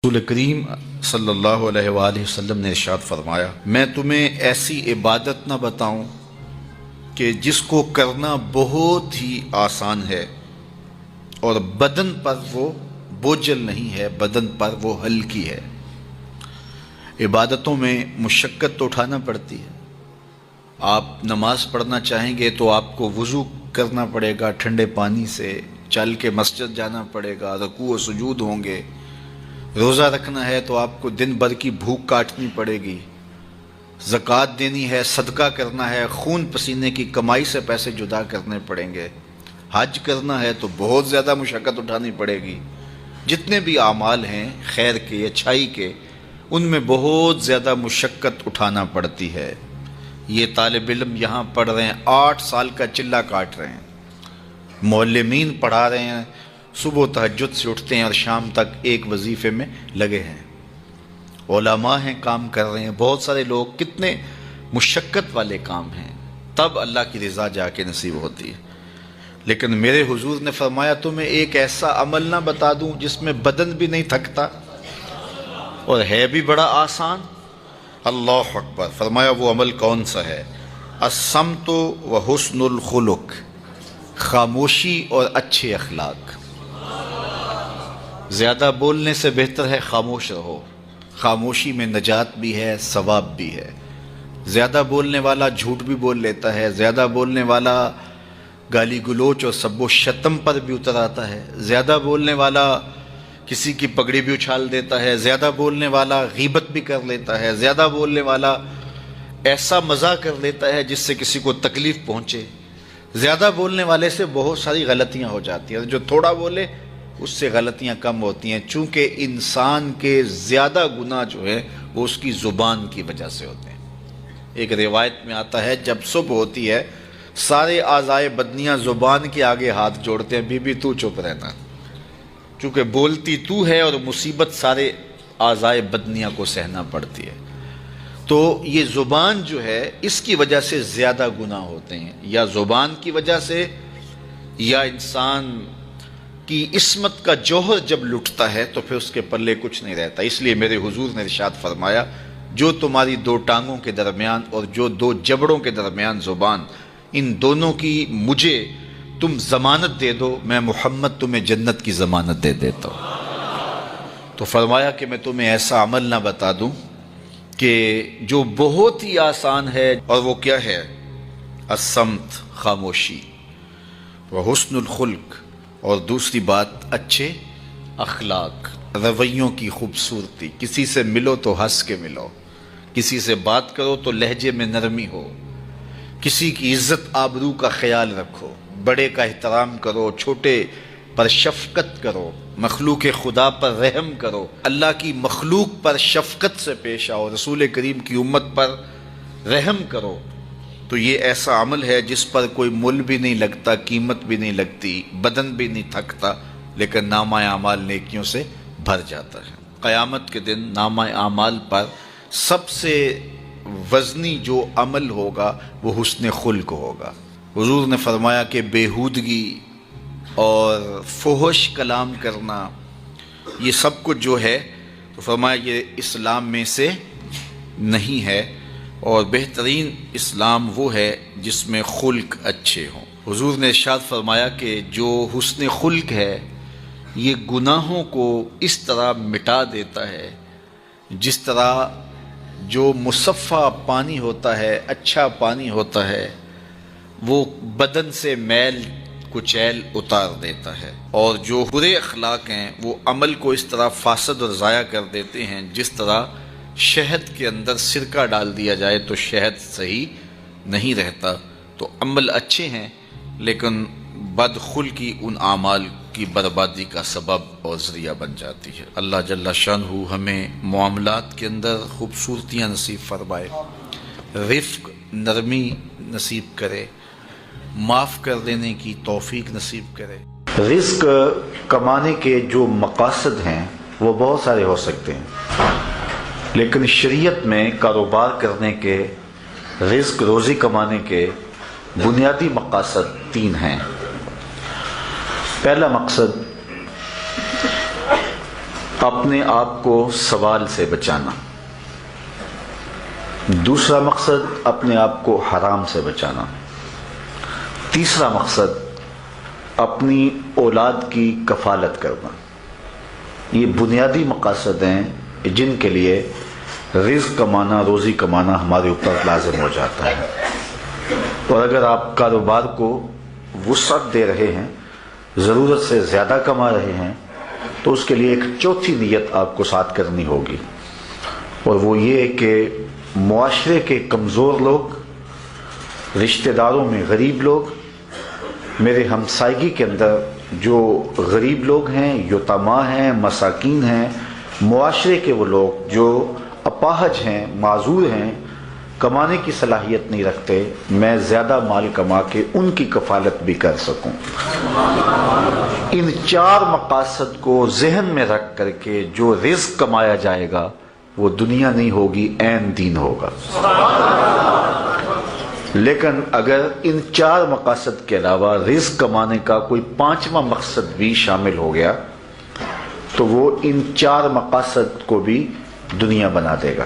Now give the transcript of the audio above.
رسول کریم صلی اللہ علیہ وآلہ وسلم نے ارشاد فرمایا، میں تمہیں ایسی عبادت نہ بتاؤں کہ جس کو کرنا بہت ہی آسان ہے اور بدن پر وہ بوجھل نہیں ہے، بدن پر وہ ہلکی ہے۔ عبادتوں میں مشقت تو اٹھانا پڑتی ہے۔ آپ نماز پڑھنا چاہیں گے تو آپ کو وضو کرنا پڑے گا، ٹھنڈے پانی سے چل کے مسجد جانا پڑے گا، رکوع و سجود ہوں گے۔ روزہ رکھنا ہے تو آپ کو دن بھر کی بھوک کاٹنی پڑے گی، زکوٰۃ دینی ہے، صدقہ کرنا ہے، خون پسینے کی کمائی سے پیسے جدا کرنے پڑیں گے، حج کرنا ہے تو بہت زیادہ مشقت اٹھانی پڑے گی۔ جتنے بھی اعمال ہیں خیر کے، اچھائی کے، ان میں بہت زیادہ مشقت اٹھانا پڑتی ہے۔ یہ طالب علم یہاں پڑھ رہے ہیں، 8 سال کا چلہ کاٹ رہے ہیں، معلمین پڑھا رہے ہیں، صبح تہجد سے اٹھتے ہیں اور شام تک ایک وظیفے میں لگے ہیں، علماء ہیں کام کر رہے ہیں، بہت سارے لوگ، کتنے مشقت والے کام ہیں، تب اللہ کی رضا جا کے نصیب ہوتی ہے۔ لیکن میرے حضور نے فرمایا تمہیں ایک ایسا عمل نہ بتا دوں جس میں بدن بھی نہیں تھکتا اور ہے بھی بڑا آسان؟ اللہ اکبر! فرمایا وہ عمل کون سا ہے؟ الصمت و حسن الخلق، خاموشی اور اچھے اخلاق۔ زیادہ بولنے سے بہتر ہے خاموش رہو، خاموشی میں نجات بھی ہے، ثواب بھی ہے۔ زیادہ بولنے والا جھوٹ بھی بول لیتا ہے، زیادہ بولنے والا گالی گلوچ اور سب و شتم پر بھی اتر آتا ہے، زیادہ بولنے والا کسی کی پگڑی بھی اچھال دیتا ہے، زیادہ بولنے والا غیبت بھی کر لیتا ہے، زیادہ بولنے والا ایسا مزاح کر لیتا ہے جس سے کسی کو تکلیف پہنچے۔ زیادہ بولنے والے سے بہت ساری غلطیاں ہو جاتی ہیں، جو تھوڑا بولے اس سے غلطیاں کم ہوتی ہیں، چونکہ انسان کے زیادہ گناہ جو ہے وہ اس کی زبان کی وجہ سے ہوتے ہیں۔ ایک روایت میں آتا ہے جب صبح ہوتی ہے سارے اعضائے بدنیاں زبان کے آگے ہاتھ جوڑتے ہیں، بی بی تو چپ رہنا، چونکہ بولتی تو ہے اور مصیبت سارے اعضائے بدنیاں کو سہنا پڑتی ہے۔ تو یہ زبان جو ہے اس کی وجہ سے زیادہ گناہ ہوتے ہیں، یا زبان کی وجہ سے، یا انسان کی عصمت کا جوہر جب لٹتا ہے تو پھر اس کے پلے کچھ نہیں رہتا۔ اس لیے میرے حضور نے ارشاد فرمایا، جو تمہاری 2 ٹانگوں کے درمیان اور جو 2 جبڑوں کے درمیان زبان، ان دونوں کی مجھے تم ضمانت دے دو، میں محمد تمہیں جنت کی ضمانت دے دیتا ہوں۔ تو فرمایا کہ میں تمہیں ایسا عمل نہ بتا دوں کہ جو بہت ہی آسان ہے، اور وہ کیا ہے؟ الصمت، خاموشی، وحسن الخلق، اور دوسری بات اچھے اخلاق، رویوں کی خوبصورتی۔ کسی سے ملو تو ہنس کے ملو، کسی سے بات کرو تو لہجے میں نرمی ہو، کسی کی عزت آبرو کا خیال رکھو، بڑے کا احترام کرو، چھوٹے پر شفقت کرو، مخلوق خدا پر رحم کرو، اللہ کی مخلوق پر شفقت سے پیش آؤ، رسول کریم کی امت پر رحم کرو۔ تو یہ ایسا عمل ہے جس پر کوئی مل بھی نہیں لگتا، قیمت بھی نہیں لگتی، بدن بھی نہیں تھکتا، لیکن نامہ اعمال نیکیوں سے بھر جاتا ہے۔ قیامت کے دن نامہ اعمال پر سب سے وزنی جو عمل ہوگا وہ حسن خلق ہوگا۔ حضور نے فرمایا کہ بیہودگی اور فحش کلام کرنا، یہ سب کچھ جو ہے، تو فرمایا یہ اسلام میں سے نہیں ہے، اور بہترین اسلام وہ ہے جس میں خلق اچھے ہوں۔ حضور نے ارشاد فرمایا کہ جو حسن خلق ہے یہ گناہوں کو اس طرح مٹا دیتا ہے جس طرح جو مصفہ پانی ہوتا ہے، اچھا پانی ہوتا ہے، وہ بدن سے میل کچیل اتار دیتا ہے، اور جو برے اخلاق ہیں وہ عمل کو اس طرح فاسد اور ضائع کر دیتے ہیں جس طرح شہد کے اندر سرکہ ڈال دیا جائے تو شہد صحیح نہیں رہتا۔ تو عمل اچھے ہیں لیکن بدخلقی ان اعمال کی بربادی کا سبب اور ذریعہ بن جاتی ہے۔ اللہ جل شانہ ہمیں معاملات کے اندر خوبصورتیاں نصیب فرمائے، رفق، نرمی نصیب کرے، معاف کر دینے کی توفیق نصیب کرے۔ رزق کمانے کے جو مقاصد ہیں وہ بہت سارے ہو سکتے ہیں، لیکن شریعت میں کاروبار کرنے کے، رزق روزی کمانے کے بنیادی مقاصد 3 ہیں۔ پہلا مقصد اپنے آپ کو سوال سے بچانا، دوسرا مقصد اپنے آپ کو حرام سے بچانا، تیسرا مقصد اپنی اولاد کی کفالت کرنا۔ یہ بنیادی مقاصد ہیں جن کے لیے رزق کمانا، روزی کمانا ہمارے اوپر لازم ہو جاتا ہے۔ اور اگر آپ کاروبار کو وسعت دے رہے ہیں، ضرورت سے زیادہ کما رہے ہیں، تو اس کے لیے ایک چوتھی نیت آپ کو ساتھ کرنی ہوگی، اور وہ یہ کہ معاشرے کے کمزور لوگ، رشتہ داروں میں غریب لوگ، میرے ہمسائیگی کے اندر جو غریب لوگ ہیں، یتیما ہیں، مساکین ہیں، معاشرے کے وہ لوگ جو اپاہج ہیں، معذور ہیں، کمانے کی صلاحیت نہیں رکھتے، میں زیادہ مال کما کے ان کی کفالت بھی کر سکوں۔ ان چار مقاصد کو ذہن میں رکھ کر کے جو رزق کمایا جائے گا وہ دنیا نہیں ہوگی، عین دین ہوگا۔ لیکن اگر ان چار مقاصد کے علاوہ رزق کمانے کا کوئی پانچواں مقصد بھی شامل ہو گیا تو وہ ان چار مقاصد کو بھی دنیا بنا دے گا۔